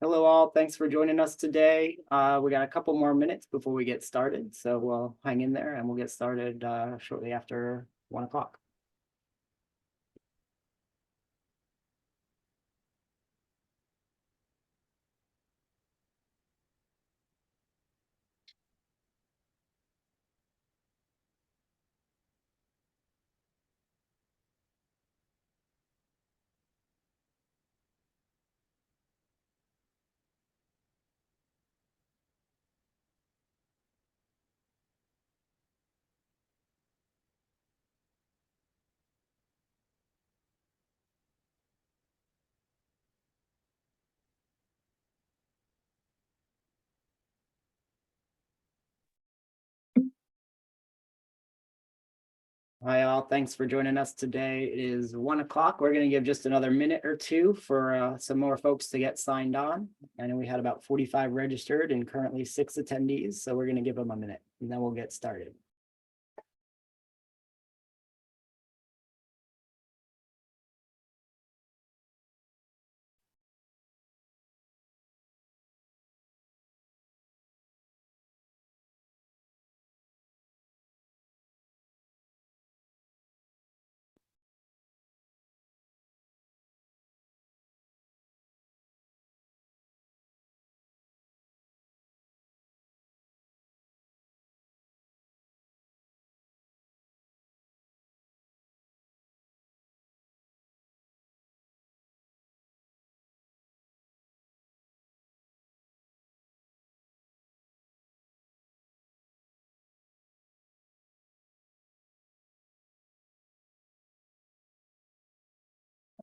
Hello all, thanks for joining us today. We got a couple more minutes before we get started, so we'll hang in there and we'll get started shortly after 1 o'clock. Hi all, thanks for joining us today. It is 1 o'clock. We're going to give just another minute or two for some more folks to get signed on. I know we had about 45 registered and currently 6 attendees, so we're going to give them a minute and then we'll get started.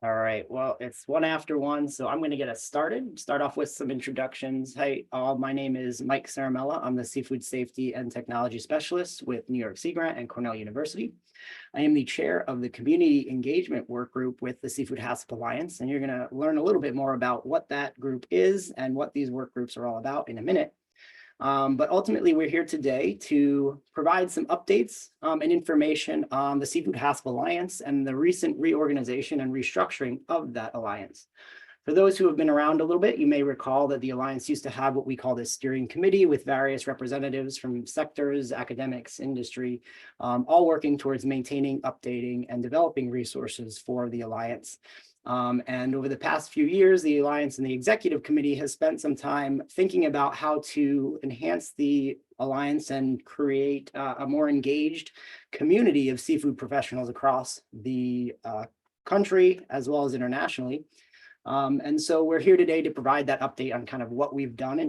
All right, well, it's 1 after 1, so I'm going to get us started. Start off with some introductions. Hey, all, my name is Mike Ciaramella. I'm the Seafood Safety and Technology Specialist with New York Sea Grant and Cornell University. I am the chair of the Community Engagement Work Group with the Seafood HACCP Alliance, and you're going to learn a little bit more about what that group is and what these work groups are all about in a minute. But ultimately, we're here today to provide some updates and information on the Seafood HACCP Alliance and the recent reorganization and restructuring of that alliance. For those who have been around a little bit, you may recall that the Alliance used to have what we call the steering committee with various representatives from sectors, academics, industry, all working towards maintaining, updating, and developing resources for the Alliance. And over the past few years, the Alliance and the Executive Committee has spent some time thinking about how to enhance the Alliance and create a more engaged community of seafood professionals across the country as well as internationally. And so we're here today to provide that update on kind of what we've done in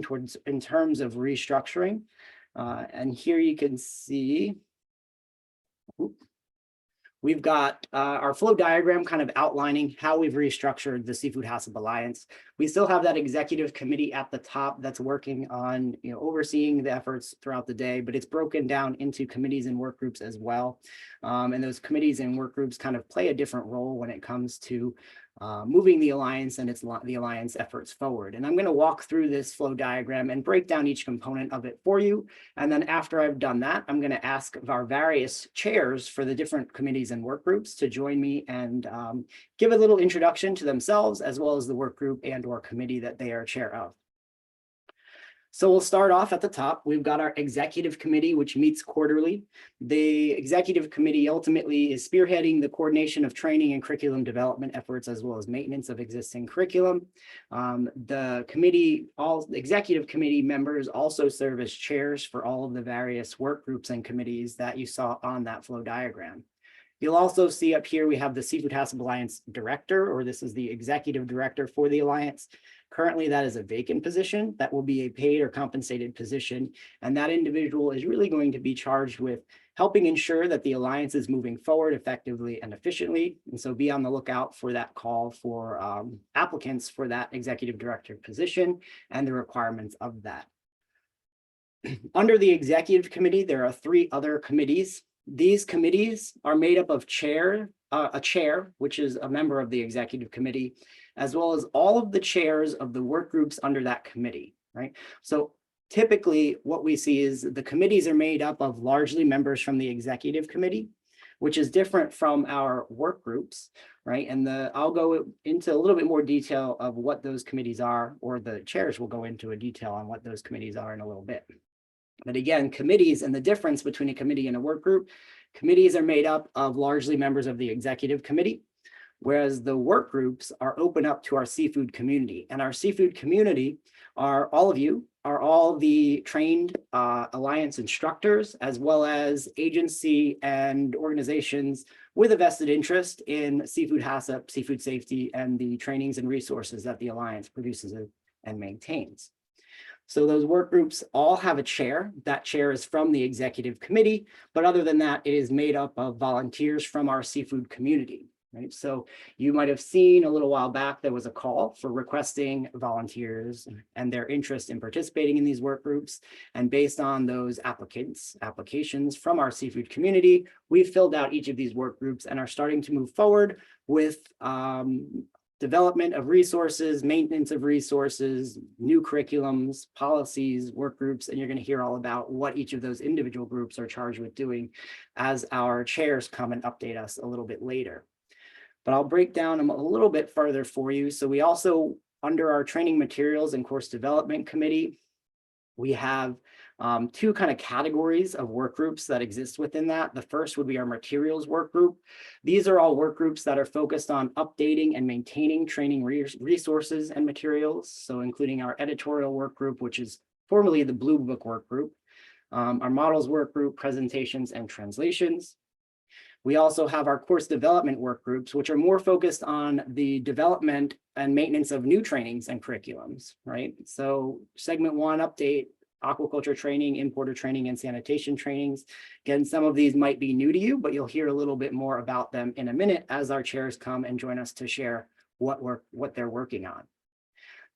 terms of restructuring. And here you can see, we've got our flow diagram kind of outlining how we've restructured the Seafood HACCP Alliance. We still have that executive committee at the top that's working on, overseeing the efforts throughout the day, but it's broken down into committees and work groups as well. And those committees and work groups kind of play a different role when it comes to moving the Alliance and the Alliance efforts forward. And I'm going to walk through this flow diagram and break down each component of it for you. And then after I've done that, I'm going to ask our various chairs for the different committees and work groups to join me and give a little introduction to themselves as well as the work group and or committee that they are chair of. So we'll start off at the top. We've got our executive committee, which meets quarterly. The executive committee ultimately is spearheading the coordination of training and curriculum development efforts, as well as maintenance of existing curriculum. The executive committee members also serve as chairs for all of the various work groups and committees that you saw on that flow diagram. You'll also see up here, we have the Seafood HACCP Alliance Director, or this is the Executive Director for the Alliance. Currently, that is a vacant position. That will be a paid or compensated position. And that individual is really going to be charged with helping ensure that the Alliance is moving forward effectively and efficiently. And so be on the lookout for that call for applicants for that Executive Director position and the requirements of that. Under the Executive Committee, there are 3 other committees. These committees are made up of a chair, which is a member of the executive committee, as well as all of the chairs of the work groups under that committee, right? So typically what we see is the committees are made up of largely members from the executive committee, which is different from our work groups, right? And I'll go into a little bit more detail of what those committees are, or the chairs will go into a detail on what those committees are in a little bit. But again, committees and the difference between a committee and a work group, committees are made up of largely members of the executive committee, whereas the work groups are open up to our seafood community. And our seafood community are all of you, are all the trained Alliance instructors, as well as agency and organizations with a vested interest in seafood HACCP, seafood safety, and the trainings and resources that the Alliance produces and maintains. So those work groups all have a chair. That chair is from the executive committee, but other than that, it is made up of volunteers from our seafood community. Right. So you might have seen a little while back, there was a call for requesting volunteers and their interest in participating in these work groups. And based on those applications from our seafood community, we've filled out each of these work groups and are starting to move forward with development of resources, maintenance of resources, new curriculums, policies, work groups, and you're going to hear all about what each of those individual groups are charged with doing as our chairs come and update us a little bit later. But I'll break down them a little bit further for you. So we also, under our training materials and course development committee, we have two kind of categories of work groups that exist within that. The first would be our materials work group. These are all work groups that are focused on updating and maintaining training resources and materials. So including our editorial work group, which is formerly the Blue Book work group, our models work group, presentations and translations. We also have our course development work groups, which are more focused on the development and maintenance of new trainings and curriculums, right? So segment 1, update, aquaculture training, importer training, and sanitation trainings. Again, some of these might be new to you, but you'll hear a little bit more about them in a minute as our chairs come and join us to share what they're working on.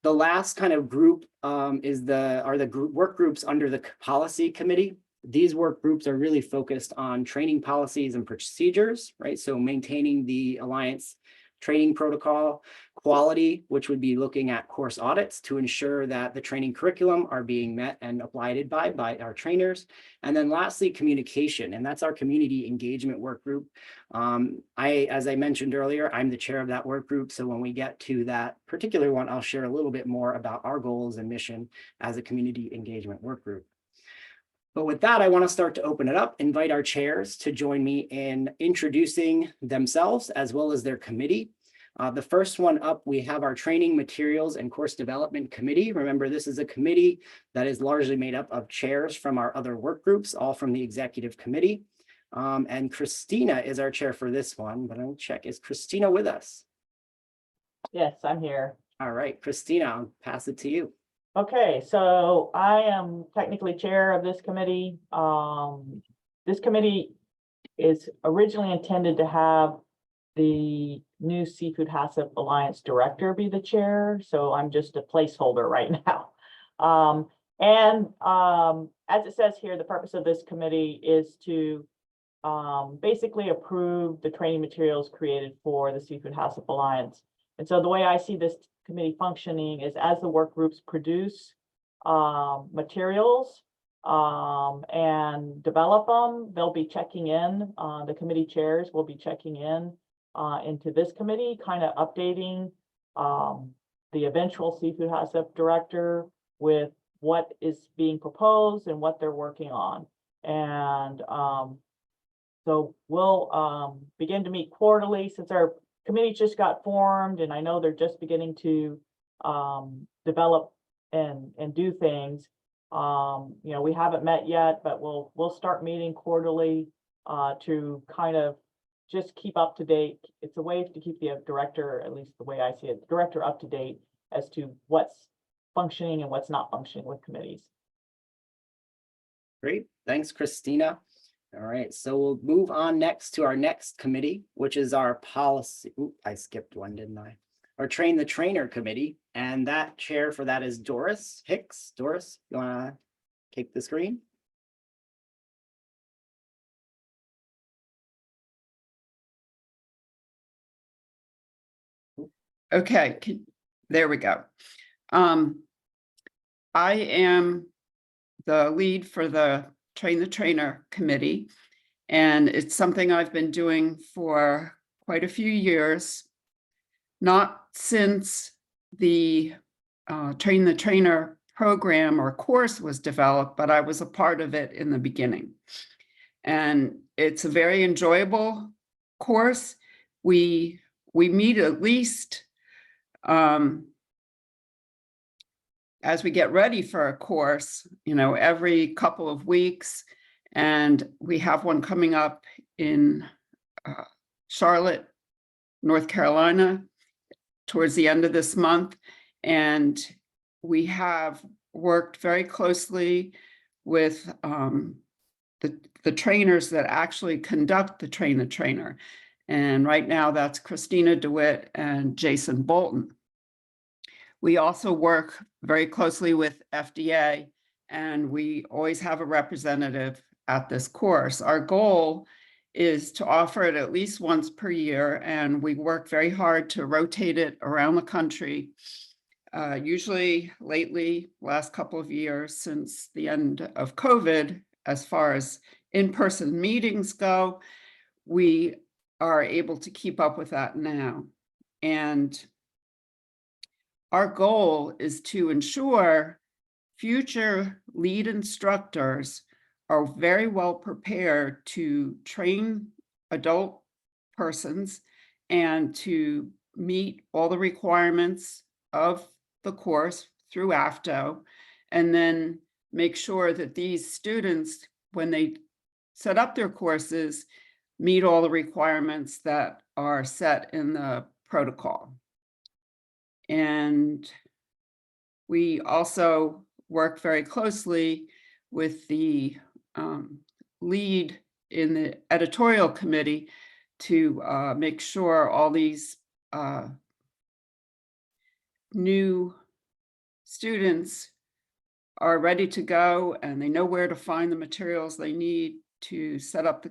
The last kind of group are the work groups under the policy committee. These work groups are really focused on training policies and procedures, right? So maintaining the Alliance training protocol, quality, which would be looking at course audits to ensure that the training curriculum are being met and abided by our trainers. And then lastly, communication, and that's our community engagement work group. As I mentioned earlier, I'm the chair of that work group. So when we get to that particular one, I'll share a little bit more about our goals and mission as a community engagement work group. But with that, I want to start to open it up, invite our chairs to join me in introducing themselves as well as their committee. The first one up, we have our training materials and course development committee. Remember, this is a committee that is largely made up of chairs from our other work groups, all from the executive committee. And Christina is our chair for this one, but I'll check, is Christina with us? Yes, I'm here. All right, Christina, I'll pass it to you. Okay, so I am technically chair of this committee. This committee is originally intended to have the new Seafood HACCP Alliance director be the chair, so I'm just a placeholder right now. As it says here, the purpose of this committee is to basically approve the training materials created for the Seafood HACCP Alliance. And so the way I see this committee functioning is as the work groups produce materials and develop them, they'll be checking in, the committee chairs will be checking in into this committee, kind of updating the eventual Seafood HACCP director with what is being proposed and what they're working on. And so we'll begin to meet quarterly since our committee just got formed, and I know they're just beginning to develop and do things. You know, we haven't met yet, but we'll start meeting quarterly to kind of just keep up to date. It's a way to keep the director, at least the way I see it, the director up to date as to what's functioning and what's not functioning with committees. Great, thanks, Christina. All right, so we'll move on next to our next committee, which is our policy. Ooh, I skipped one, didn't I? Our Train the Trainer committee, and that chair for that is Doris Hicks. Doris, you want to take the screen? Okay, there we go. I am the lead for the Train the Trainer committee, And it's something I've been doing for quite a few years, not since the Train the Trainer program or course was developed, but I was a part of it in the beginning. And it's a very enjoyable course. We meet at least as we get ready for a course, every couple of weeks. And we have one coming up in Charlotte, North Carolina, towards the end of this month. And we have worked very closely with the trainers that actually conduct the Train the Trainer. And right now that's Christina DeWitt and Jason Bolton. We also work very closely with FDA, and we always have a representative at this course. Our goal is to offer it at least once per year, and we work very hard to rotate it around the country. Usually lately, last couple of years since the end of COVID, as far as in-person meetings go, we are able to keep up with that now. And our goal is to ensure future lead instructors are very well prepared to train adult persons and to meet all the requirements of the course through AFTO, and then make sure that these students, when they set up their courses, meet all the requirements that are set in the protocol. And we also work very closely with the lead in the editorial committee to make sure all these new students are ready to go and they know where to find the materials they need to set up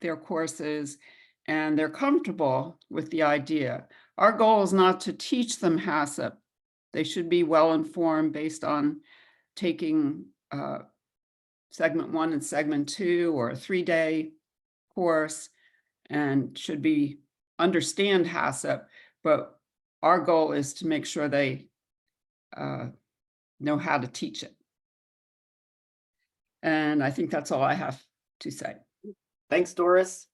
their courses, and they're comfortable with the idea. Our goal is not to teach them HACCP. They should be well informed based on taking segment 1 and segment 2 or a 3-day course, and should understand HACCP, but our goal is to make sure they know how to teach it. And I think that's all I have to say. Thanks, Doris.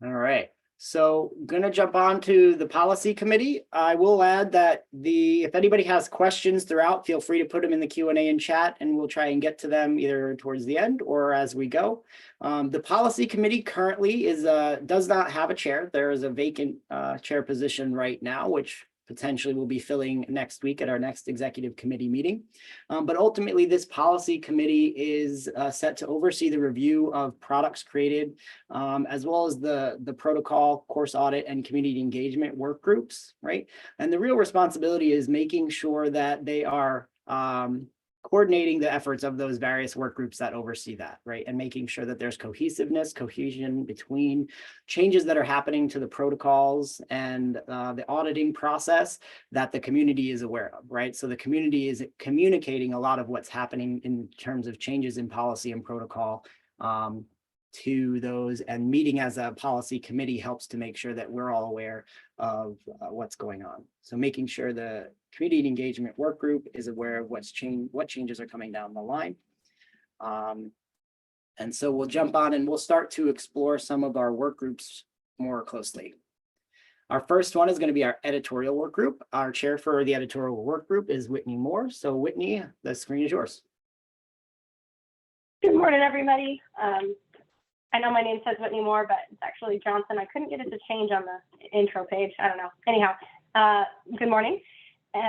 All right. So gonna jump on to the policy committee. I will add that if anybody has questions throughout, feel free to put them in the Q&A and chat, and we'll try and get to them either towards the end or as we go. The policy committee currently does not have a chair. There is a vacant chair position right now, which potentially will be filling next week at our next executive committee meeting. But ultimately, this policy committee is set to oversee the review of products created, as well as the protocol, course audit, and community engagement work groups, right? And the real responsibility is making sure that they are coordinating the efforts of those various work groups that oversee that, right? And making sure that there's cohesion between changes that are happening to the protocols and the auditing process that the community is aware of, right? So the community is communicating a lot of what's happening in terms of changes in policy and protocol to those, and meeting as a policy committee helps to make sure that we're all aware of what's going on. So making sure the community engagement work group is aware of what changes are coming down the line. And so we'll jump on and we'll start to explore some of our work groups more closely. Our first one is going to be our editorial work group. Our chair for the editorial work group is Whitney Moore. So Whitney, the screen is yours. Good morning, everybody. I know my name says Whitney Moore, but it's actually Johnson. I couldn't get it to change on the intro page. I don't know. Anyhow, good morning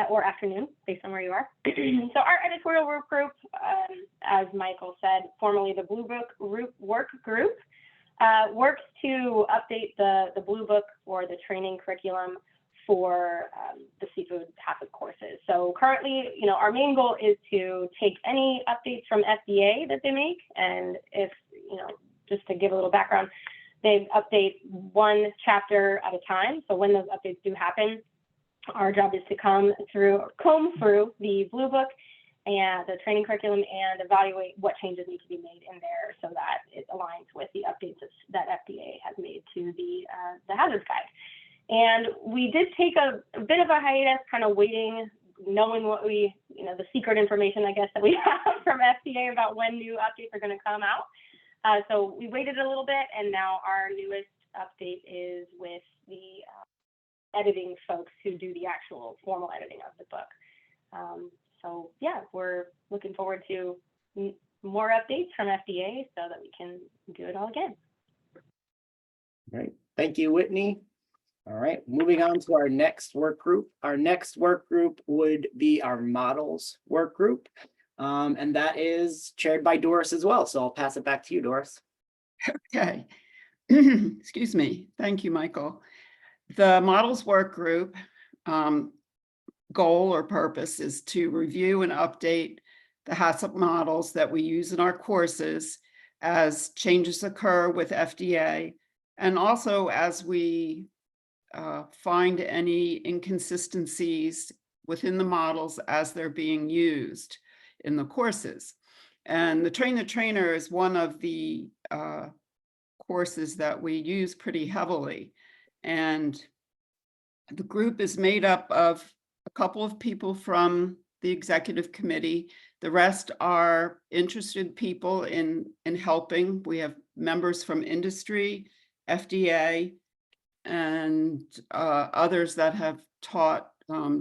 or afternoon, based on where you are. So our editorial work group, as Michael said, formerly the Blue Book work group, works to update the Blue Book or the training curriculum for the seafood HACCP courses. So currently, our main goal is to take any updates from FDA that they make, and if, just to give a little background, they update one chapter at a time. So when those updates do happen, our job is to comb through the Blue Book and the training curriculum and evaluate what changes need to be made in there so that it aligns with the updates that FDA has made to the hazards guide. And we did take a bit of a hiatus, kind of waiting, knowing what the secret information, I guess, that we have from FDA about when new updates are going to come out. So we waited a little bit, and now our newest update is with the editing folks who do the actual formal editing of the book. So yeah, we're looking forward to more updates from FDA so that we can do it all again. Great. Thank you, Whitney. All right, moving on to our next work group. Our next work group would be our models work group. And that is chaired by Doris as well. So I'll pass it back to you, Doris. Okay. Excuse me. Thank you, Michael. The models work group goal or purpose is to review and update the HACCP models that we use in our courses as changes occur with FDA, and also as we find any inconsistencies within the models as they're being used in the courses. And the Train the Trainer is one of the courses that we use pretty heavily. And the group is made up of a couple of people from the executive committee. The rest are interested people in helping. We have members from industry, FDA, and others that have taught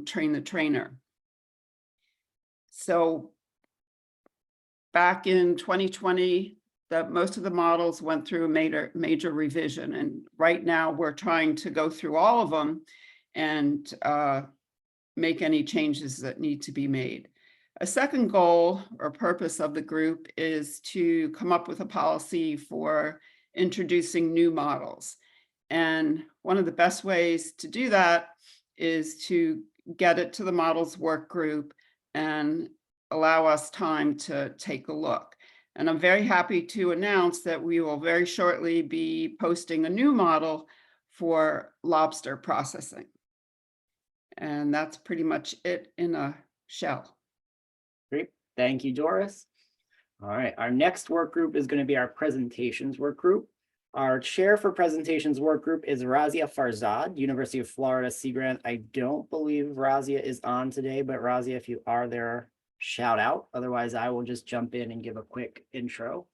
Train the Trainer. So back in 2020, most of the models went through a major revision, and right now we're trying to go through all of them and make any changes that need to be made. A second goal or purpose of the group is to come up with a policy for introducing new models. And one of the best ways to do that is to get it to the models work group and allow us time to take a look. And I'm very happy to announce that we will very shortly be posting a new model for lobster processing. And that's pretty much it in a shell. Great. Thank you, Doris. All right. Our next work group is going to be our presentations work group. Our chair for presentations work group is Razia Farzad, University of Florida Sea Grant. I don't believe Razia is on today, but Razia, if you are there, shout out. Otherwise, I will just jump in and give a quick intro.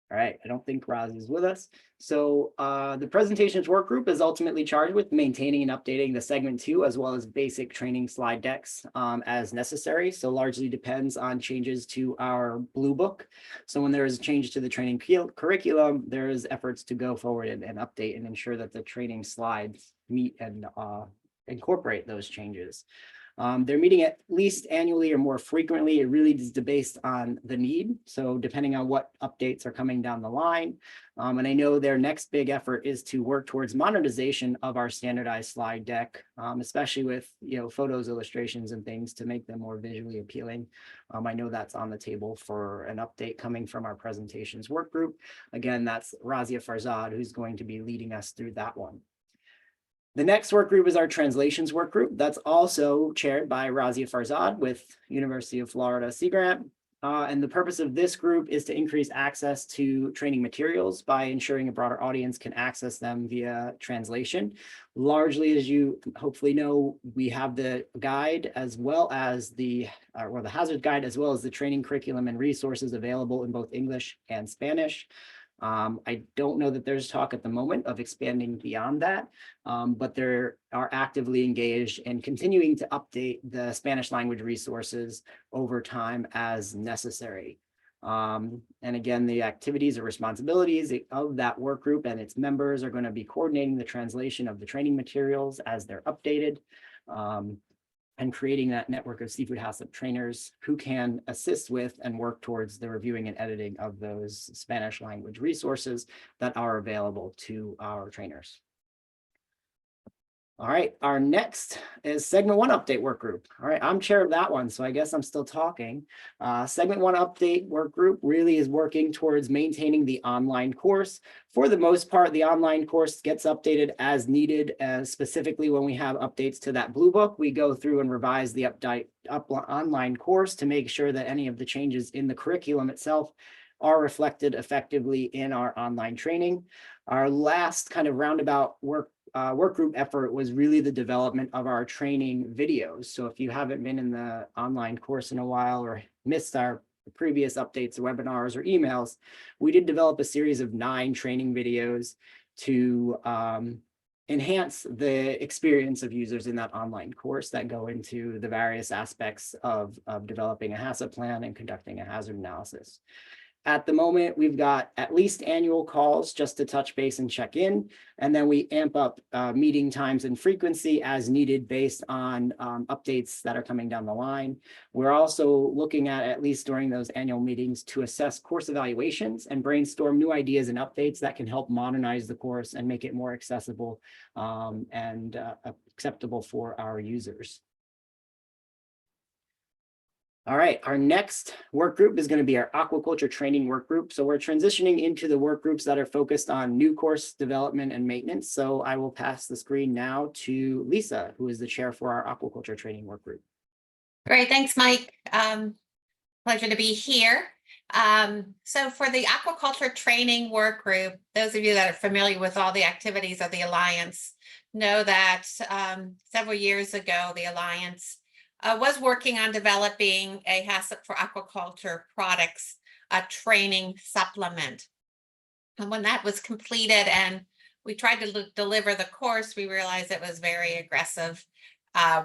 All right, I don't think Razia is with us. So the presentations work group is ultimately charged with maintaining and updating the segment 2 as well as basic training slide decks as necessary. So largely depends on changes to our blue book. So when there is a change to the training curriculum, there is efforts to go forward and update and ensure that the training slides meet and incorporate those changes. They're meeting at least annually or more frequently. It really is based on the need. So depending on what updates are coming down the line. And I know their next big effort is to work towards modernization of our standardized slide deck, especially with photos, illustrations, and things to make them more visually appealing. I know that's on the table for an update coming from our presentations work group. Again, that's Razia Farzad, who's going to be leading us through that one. The next work group is our translations work group. That's also chaired by Razia Farzad with University of Florida Sea Grant. And the purpose of this group is to increase access to training materials by ensuring a broader audience can access them via translation. Largely, as you hopefully know, we have the guide as well as the hazard guide, as well as the training curriculum and resources available in both English and Spanish. I don't know that there's talk at the moment of expanding beyond that, but they are actively engaged in continuing to update the Spanish language resources over time as necessary. And again, the activities or responsibilities of that work group and its members are going to be coordinating the translation of the training materials as they're updated. And creating that network of seafood HACCP trainers who can assist with and work towards the reviewing and editing of those Spanish language resources that are available to our trainers. All right, our next is segment 1 update work group. All right, I'm chair of that one, so I guess I'm still talking. Segment 1 update work group really is working towards maintaining the online course. For the most part, the online course gets updated as needed, specifically when we have updates to that blue book, we go through and revise the online course to make sure that any of the changes in the curriculum itself are reflected effectively in our online training. Our last kind of roundabout work group effort was really the development of our training videos. So if you haven't been in the online course in a while or missed our previous updates, webinars, or emails, we did develop a series of 9 training videos to enhance the experience of users in that online course that go into the various aspects of developing a HACCP plan and conducting a hazard analysis. At the moment, we've got at least annual calls just to touch base and check in, and then we amp up meeting times and frequency as needed based on updates that are coming down the line. We're also looking at least during those annual meetings, to assess course evaluations and brainstorm new ideas and updates that can help modernize the course and make it more accessible and acceptable for our users. All right, our next work group is going to be our aquaculture training work group. So we're transitioning into the work groups that are focused on new course development and maintenance. So I will pass the screen now to Lisa, who is the chair for our aquaculture training work group. Great, thanks, Mike. Pleasure to be here. So for the aquaculture training work group, those of you that are familiar with all the activities of the Alliance know that several years ago, the Alliance was working on developing a HACCP for aquaculture products, a training supplement. And when that was completed and we tried to deliver the course, we realized it was very aggressive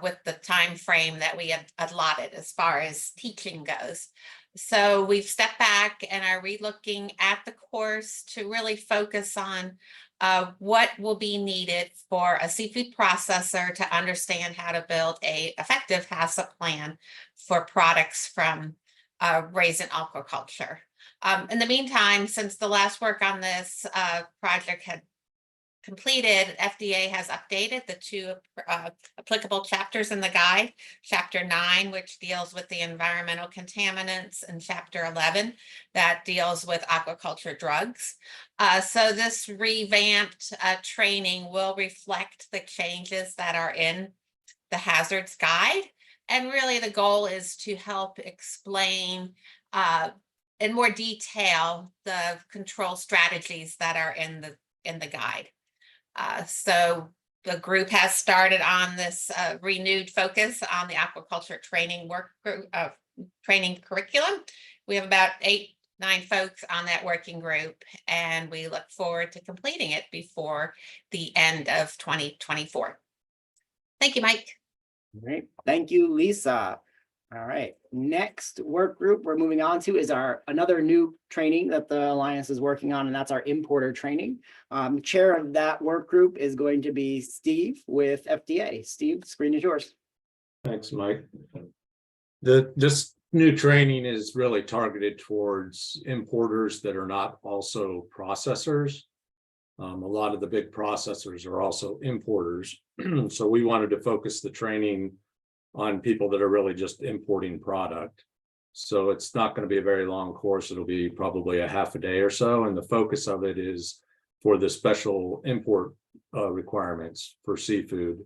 with the time frame that we had allotted as far as teaching goes. So we've stepped back and are relooking at the course to really focus on what will be needed for a seafood processor to understand how to build an effective HACCP plan for products from raised in aquaculture. In the meantime, since the last work on this project had completed, FDA has updated the 2 applicable chapters in the guide, Chapter 9, which deals with the environmental contaminants, and Chapter 11 that deals with aquaculture drugs. So this revamped training will reflect the changes that are in the hazards guide. And really the goal is to help explain in more detail the control strategies that are in the guide. So the group has started on this renewed focus on the aquaculture training work group training curriculum. We have about 8-9 folks on that working group, and we look forward to completing it before the end of 2024. Thank you, Mike. Great, thank you, Lisa. All right, next work group we're moving on to is another new training that the Alliance is working on, and that's our importer training. Chair of that work group is going to be Steve with FDA. Steve, screen is yours. Thanks, Mike. This new training is really targeted towards importers that are not also processors. A lot of the big processors are also importers. So we wanted to focus the training on people that are really just importing product. So it's not going to be a very long course. It'll be probably a half a day or so. And the focus of it is for the special import requirements for seafood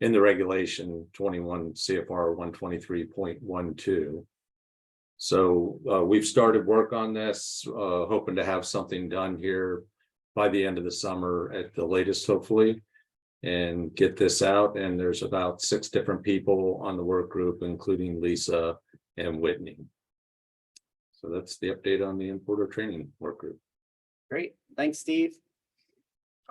in the regulation 21 CFR 123.12. So we've started work on this, hoping to have something done here by the end of the summer at the latest, hopefully, and get this out. And there's about 6 different people on the work group, including Lisa and Whitney. So that's the update on the importer training work group. Great, thanks, Steve.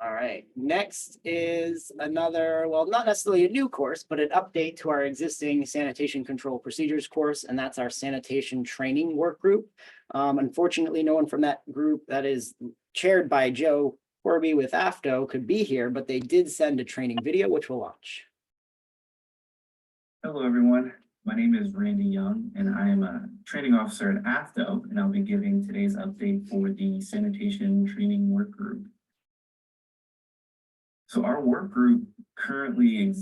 All right, next is another, well, not necessarily a new course, but an update to our existing sanitation control procedures course, and that's our sanitation training work group. Unfortunately, no one from that group that is chaired by Joe Corby with AFTO could be here, but they did send a training video, which we'll watch. Hello, everyone. My name is Randy Young, and I am a training officer at AFTO, and I'll be giving today's update for the sanitation training work group. So our work group currently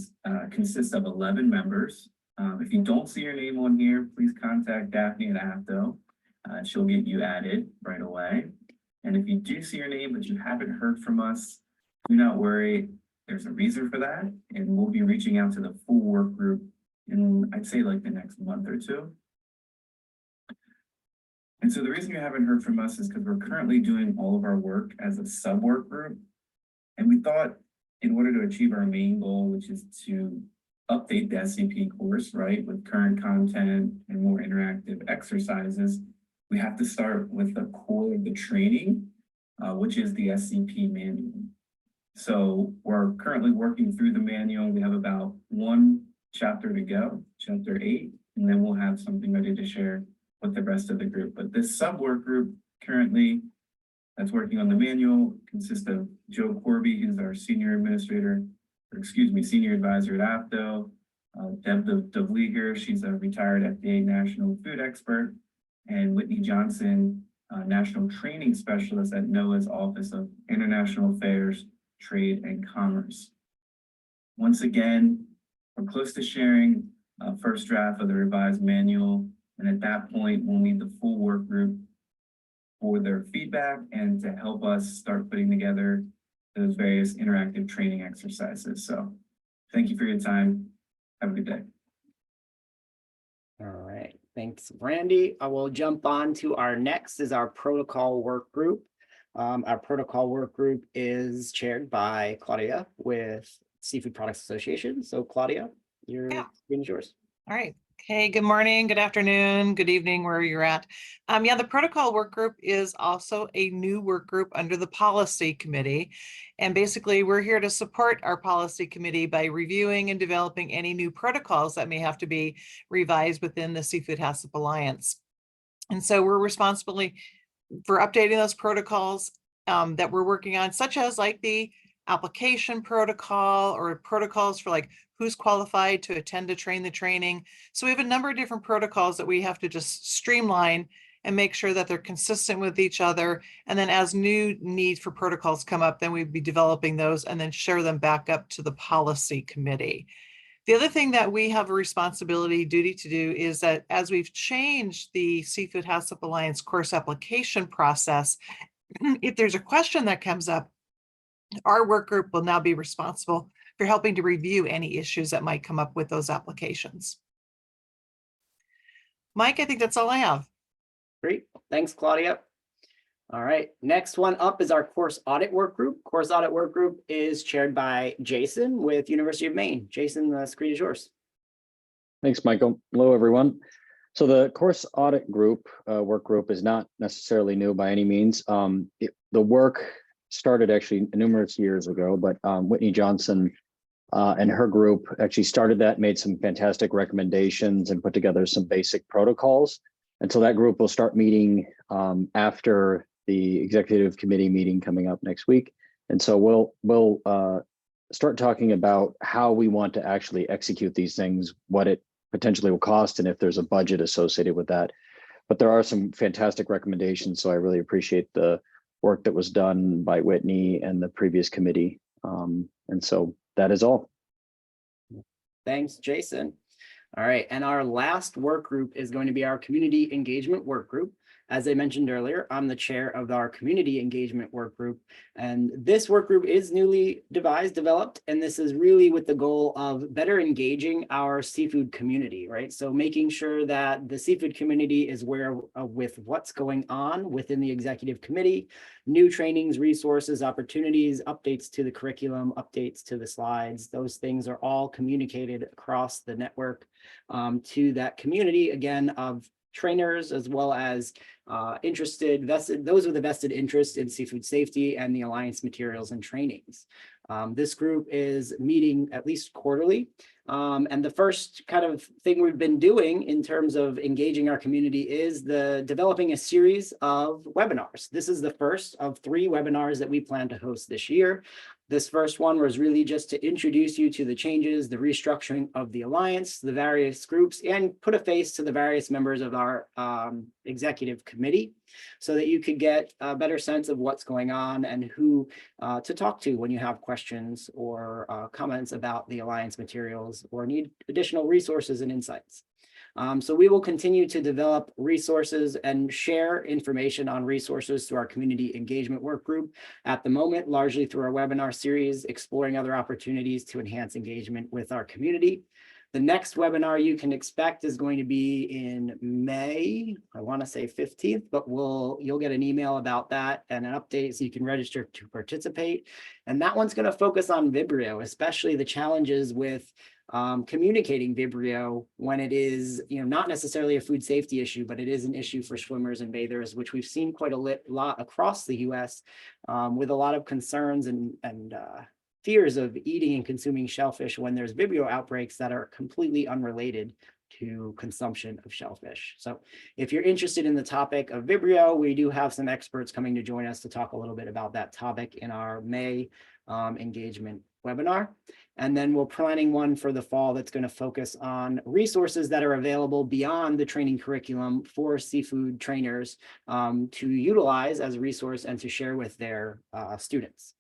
consists of 11 members. If you don't see your name on here, please contact Daphne at AFDO. She'll get you added right away. And if you do see your name, but you haven't heard from us, do not worry. There's a reason for that. And we'll be reaching out to the full work group in, I'd say, like the next month or two. And so the reason you haven't heard from us is because we're currently doing all of our work as a sub-work group. And we thought in order to achieve our main goal, which is to update the SCP course, right, with current content and more interactive exercises, we have to start with the core of the training, which is the SCP manual. So we're currently working through the manual. We have about one chapter to go, chapter 8, and then we'll have something ready to share with the rest of the group. But this sub-work group currently that's working on the manual consists of Joe Corby, who's our senior administrator, or excuse me, senior advisor at AFDO, Deb DeVlieger, she's a retired FDA national food expert, and Whitney Johnson, national training specialist at NOAA's Office of International Affairs, Trade and Commerce. Once again, we're close to sharing a first draft of the revised manual, and at that point, we'll need the full work group for their feedback and to help us start putting together those various interactive training exercises. So thank you for your time. Have a good day. All right, thanks, Brandy. I will jump on to our next is our protocol work group. Our protocol work group is chaired by Claudia with Seafood Products Association. So Claudia, your screen is yours. All right. Hey, good morning, good afternoon, good evening, where you're at. Yeah, the protocol work group is also a new work group under the policy committee. And basically, we're here to support our policy committee by reviewing and developing any new protocols that may have to be revised within the Seafood HACCP Alliance. And so we're responsible for updating those protocols that we're working on, such as like the application protocol or protocols for like who's qualified to attend to train the training. So we have a number of different protocols that we have to just streamline and make sure that they're consistent with each other. And then as new needs for protocols come up, then we'd be developing those and then share them back up to the policy committee. The other thing that we have a responsibility duty to do is that as we've changed the Seafood HACCP Alliance course application process, if there's a question that comes up, our work group will now be responsible for helping to review any issues that might come up with those applications. Mike, I think that's all I have. Great, thanks, Claudia. All right, next one up is our course audit work group. Course audit work group is chaired by Jason with University of Maine. Jason, the screen is yours. Thanks, Michael. Hello, everyone. So the course audit group, work group is not necessarily new by any means. The work started actually numerous years ago, but Whitney Johnson and her group actually started that, made some fantastic recommendations and put together some basic protocols. And so that group will start meeting after the executive committee meeting coming up next week. And so we'll start talking about how we want to actually execute these things, what it potentially will cost, and if there's a budget associated with that. But there are some fantastic recommendations. So I really appreciate the work that was done by Whitney and the previous committee. And so that is all. Thanks, Jason. All right, and our last work group is going to be our community engagement work group. As I mentioned earlier, I'm the chair of our community engagement work group, and this work group is newly developed, and this is really with the goal of better engaging our seafood community, right? So making sure that the seafood community is aware with what's going on within the executive committee, new trainings, resources, opportunities, updates to the curriculum, updates to the slides. Those things are all communicated across the network to that community, again, of trainers, as well as those with a vested interest in seafood safety and the Alliance materials and trainings. This group is meeting at least quarterly. And the first kind of thing we've been doing in terms of engaging our community is developing a series of webinars. This is the first of 3 webinars that we plan to host this year. This first one was really just to introduce you to the changes, the restructuring of the Alliance, the various groups, and put a face to the various members of our executive committee. committee so that you could get a better sense of what's going on and who to talk to when you have questions or comments about the Alliance materials or need additional resources and insights. So we will continue to develop resources and share information on resources through our community engagement work group at the moment, largely through our webinar series, exploring other opportunities to enhance engagement with our community. The next webinar you can expect is going to be in May, I want to say 15th, but you'll get an email about that and an update so you can register to participate. And that one's going to focus on Vibrio, especially the challenges with communicating Vibrio when it is, not necessarily a food safety issue, but it is an issue for swimmers and bathers, which we've seen quite a lot across the US with a lot of concerns and fears of eating and consuming shellfish when there's Vibrio outbreaks that are completely unrelated to consumption of shellfish. So if you're interested in the topic of Vibrio, we do have some experts coming to join us to talk a little bit about that topic in our May engagement webinar. And then we're planning one for the fall that's going to focus on resources that are available beyond the training curriculum for seafood trainers to utilize as a resource and to share with their students.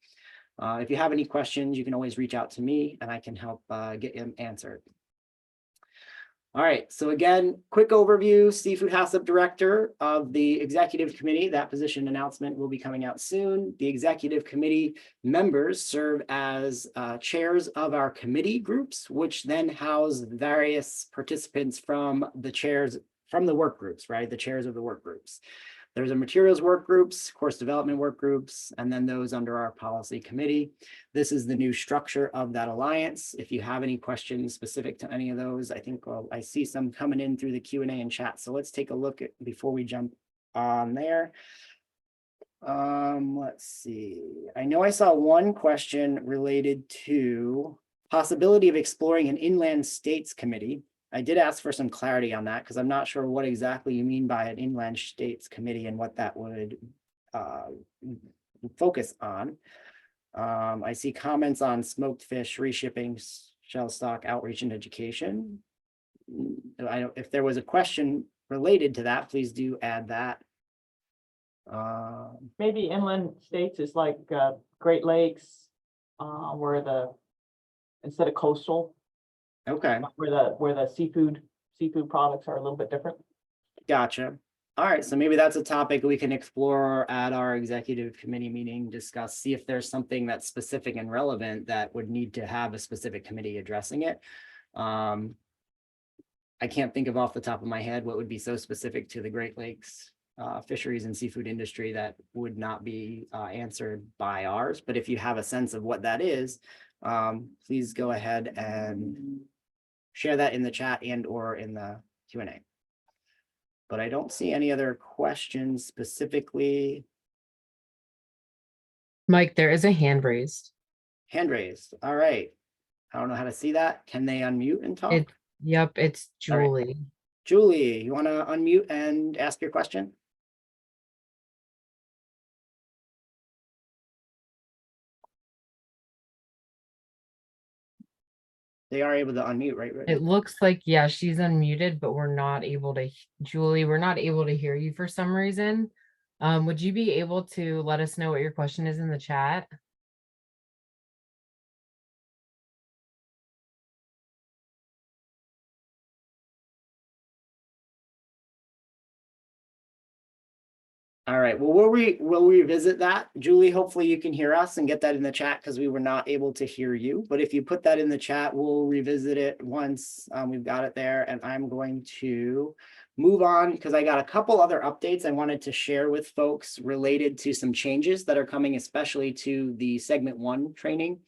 If you have any questions, you can always reach out to me and I can help get them answered. All right, so again, quick overview, Seafood HACCP Director of the Executive Committee. That position announcement will be coming out soon. The Executive Committee members serve as chairs of our committee groups, which then house various participants from the work groups, right? The chairs of the work groups. There's a materials work groups, course development work groups, and then those under our policy committee. This is the new structure of that alliance. If you have any questions specific to any of those, I think I see some coming in through the Q&A and chat. So let's take a look at before we jump on there. Let's see. I know I saw one question related to possibility of exploring an inland states committee. I did ask for some clarity on that because I'm not sure what exactly you mean by an inland states committee and what that would focus on. I see comments on smoked fish, reshipping, shell stock, outreach, and education. If there was a question related to that, please do add that. Maybe inland states is like Great Lakes, instead of coastal. Okay. Where the seafood products are a little bit different. Gotcha. All right, so maybe that's a topic we can explore at our executive committee meeting, discuss, see if there's something that's specific and relevant that would need to have a specific committee addressing it. I can't think of off the top of my head what would be so specific to the Great Lakes fisheries and seafood industry that would not be answered by ours. But if you have a sense of what that is, please go ahead and share that in the chat and or in the Q&A. But I don't see any other questions specifically. Mike, there is a hand raised. Hand raised. All right. I don't know how to see that. Can they unmute and talk? Yep, it's All right. Julie. Julie, you want to unmute and ask your question? They are able to unmute, right? It looks like, yeah, she's unmuted, but we're not able to, Julie, we're not able to hear you for some reason. Would you be able to let us know what your question is in the chat? All right, well, we'll revisit that. Julie, hopefully you can hear us and get that in the chat because we were not able to hear you. But if you put that in the chat, we'll revisit it once we've got it there. And I'm going to move on because I got a couple other updates I wanted to share with folks related to some changes that are coming, especially to the segment 1 training.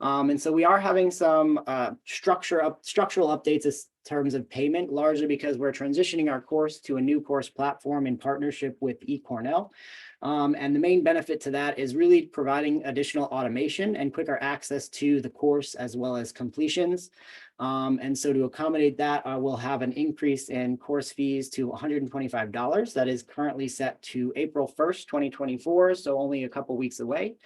And so we are having some structural updates in terms of payment, largely because we're transitioning our course to a new course platform in partnership with Cornell. And the main benefit to that is really providing additional automation and quicker access to the course as well as completions. And so to accommodate that, we'll have an increase in course fees to $125. That is currently set to April 1st, 2024, so only a couple weeks away.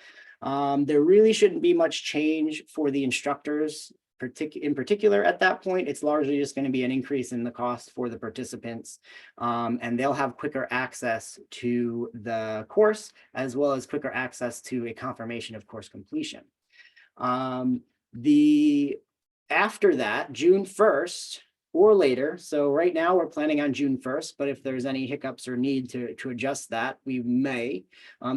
There really shouldn't be much change for the instructors in particular, at that point, it's largely just going to be an increase in the cost for the participants. And they'll have quicker access to the course, as well as quicker access to a confirmation of course completion. After that, June 1st or later, so right now we're planning on June 1st, but if there's any hiccups or need to adjust that, we may.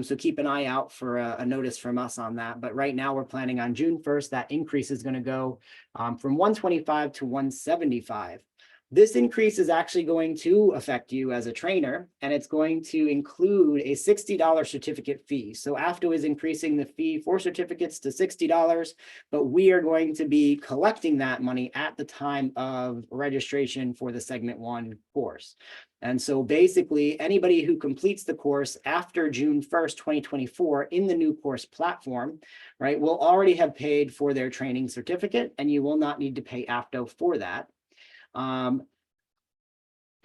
So keep an eye out for a notice from us on that. But right now we're planning on June 1st. That increase is going to go from 125 to 175. This increase is actually going to affect you as a trainer, and it's going to include a $60 certificate fee. So AFTO is increasing the fee for certificates to $60, but we are going to be collecting that money at the time of registration for the Segment 1 course. And so basically, anybody who completes the course after June 1st, 2024 in the new course platform, right, will already have paid for their training certificate, and you will not need to pay AFTO for that.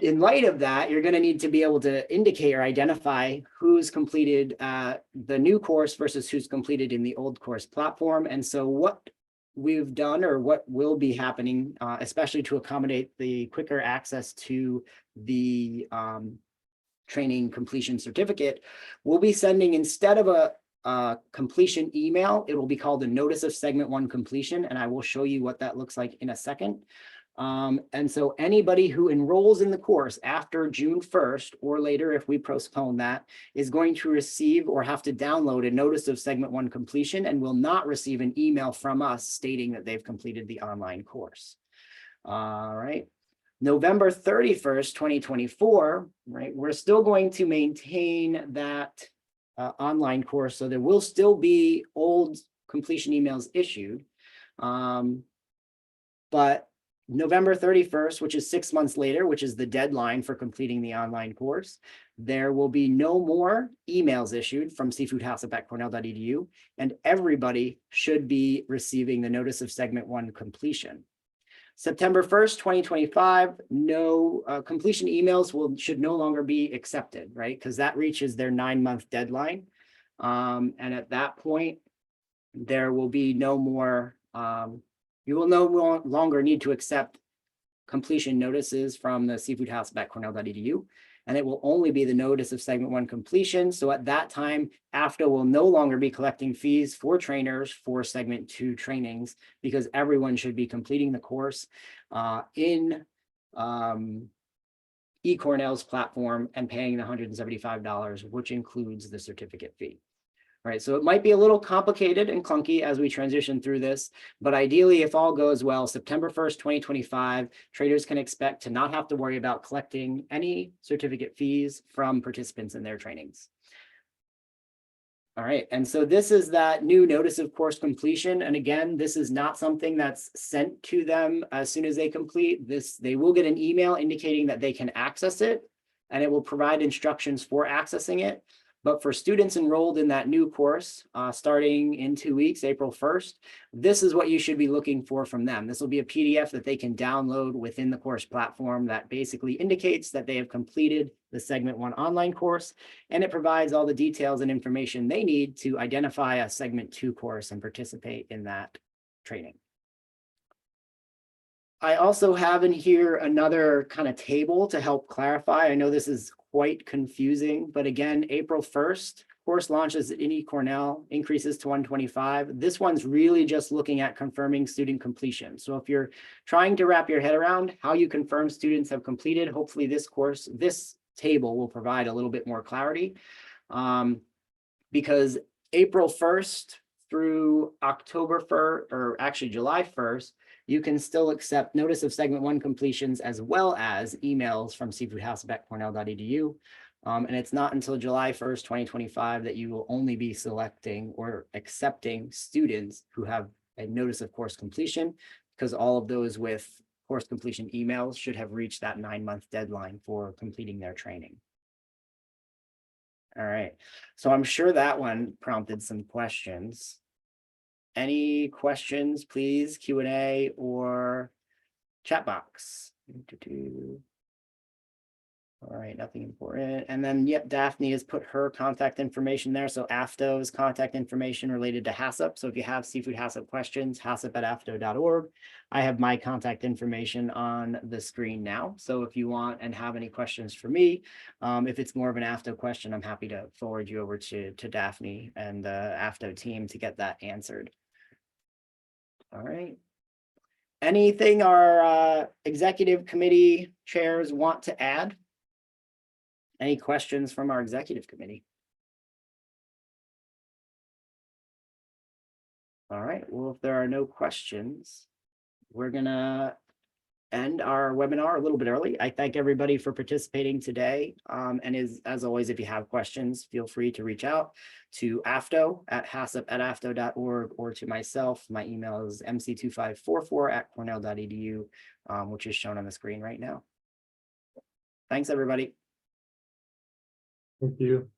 In light of that, you're going to need to be able to indicate or identify who's completed the new course versus who's completed in the old course platform. And so what we've done, or what will be happening, especially to accommodate the quicker access to the training completion certificate, we'll be sending, instead of a completion email, it will be called a notice of Segment 1 completion. And I will show you what that looks like in a second. And so anybody who enrolls in the course after June 1st or later, if we postpone that, is going to receive or have to download a notice of Segment 1 completion and will not receive an email from us stating that they've completed the online course. All right. November 31st, 2024, right, we're still going to maintain that online course. So there will still be old completion emails issued. But November 31st, which is 6 months later, which is the deadline for completing the online course, there will be no more emails issued from seafoodhassup@cornell.edu, and everybody should be receiving the notice of Segment 1 completion. September 1st, 2025, no completion emails should no longer be accepted, right? Because that reaches their 9-month deadline. And at that point, there will be no more you will no longer need to accept completion notices from the seafoodhassup@cornell.edu, and it will only be the notice of Segment 1 completion. So at that time, AFTO will no longer be collecting fees for trainers for Segment 2 trainings, because everyone should be completing the course in eCornell's platform and paying the $175, which includes the certificate fee. Right, so it might be a little complicated and clunky as we transition through this, but ideally, if all goes well, September 1st, 2025, traders can expect to not have to worry about collecting any certificate fees from participants in their trainings. All right, and so this is that new notice of course completion. And again, this is not something that's sent to them as soon as they complete this. They will get an email indicating that they can access it, and it will provide instructions for accessing it. But for students enrolled in that new course, starting in 2 weeks, April 1st, this is what you should be looking for from them. This will be a PDF that they can download within the course platform that basically indicates that they have completed the Segment 1 online course, and it provides all the details and information they need to identify a Segment 2 course and participate in that training. I also have in here another kind of table to help clarify. I know this is quite confusing, but again, April 1st, course launches in eCornell, increases to 125. This one's really just looking at confirming student completion. So if you're trying to wrap your head around how you confirm students have completed, hopefully this table will provide a little bit more clarity. Because April 1st through October 1st, or actually July 1st, you can still accept notice of Segment 1 completions as well as emails from seafoodhassup@cornell.edu. And it's not until July 1st, 2025 that you will only be selecting or accepting students who have a notice of course completion, because all of those with course completion emails should have reached that 9-month deadline for completing their training. All right, so I'm sure that one prompted some questions. Any questions, please, Q&A or chat box. All right, nothing important. And then, yep, Daphne has put her contact information there. So AFTO's contact information related to HACCP. So if you have seafood HACCP questions, haccp@afto.org. I have my contact information on the screen now. So if you want and have any questions for me, if it's more of an AFTO question, I'm happy to forward you over to Daphne and the AFTO team to get that answered. All right. Anything our executive committee chairs want to add? Any questions from our executive committee? All right, well, if there are no questions, we're gonna end our webinar a little bit early. I thank everybody for participating today. And as always, if you have questions, feel free to reach out to AFTO at haccp@afto.org or to myself. My email is mc2544@cornell.edu, which is shown on the screen right now. Thanks, everybody. Thank you.